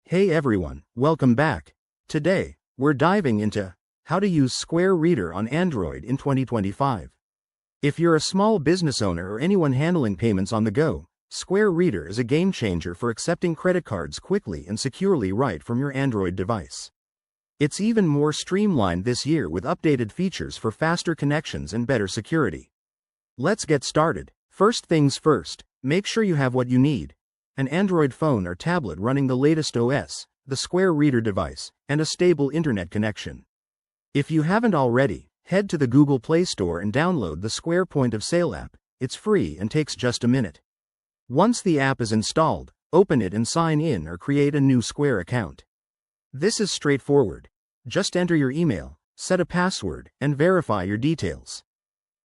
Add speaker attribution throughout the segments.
Speaker 1: Hey everyone, welcome back. Today, we're diving into how to use Square Reader on Android in 2025. If you're a small business owner or anyone handling payments on the go, Square Reader is a game changer for accepting credit cards quickly and securely right from your Android device. It's even more streamlined this year with updated features for faster connections and better security. Let's get started. First things first, make sure you have what you need: an Android phone or tablet running the latest OS, the Square Reader device, and a stable internet connection. If you haven't already, head to the Google Play Store and download the Square Point of Sale app. It's free and takes just a minute. Once the app is installed, open it and sign in or create a new Square account. This is straightforward. Just enter your email, set a password, and verify your details.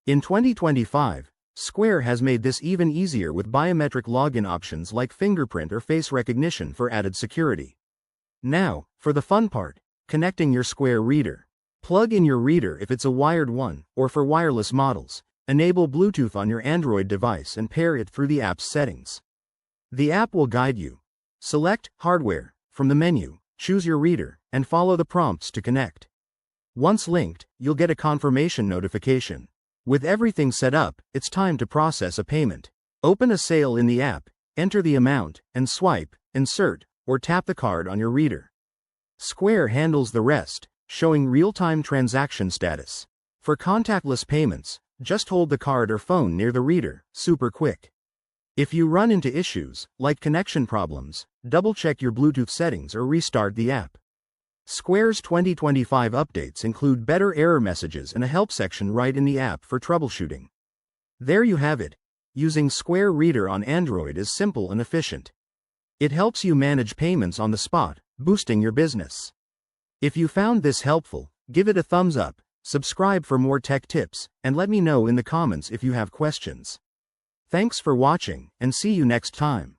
Speaker 1: In 2025, Square has made this even easier with biometric login options like fingerprint or face recognition for added security. Now, for the fun part, connecting your Square Reader. Plug in your reader if it's a wired one, or for wireless models, enable Bluetooth on your Android device and pair it through the app's settings. The app will guide you. Select Hardware from the menu, choose your reader, and follow the prompts to connect. Once linked, you'll get a confirmation notification. With everything set up, it's time to process a payment. Open a sale in the app, enter the amount, and swipe, insert, or tap the card on your reader. Square handles the rest, showing real-time transaction status. For contactless payments, just hold the card or phone near the reader, super quick. If you run into issues, like connection problems, double-check your Bluetooth settings or restart the app. Square's 2025 updates include better error messages and a help section right in the app for troubleshooting. There you have it. Using Square Reader on Android is simple and efficient. It helps you manage payments on the spot, boosting your business. If you found this helpful, give it a thumbs up, subscribe for more tech tips, and let me know in the comments if you have questions. Thanks for watching, and see you next time.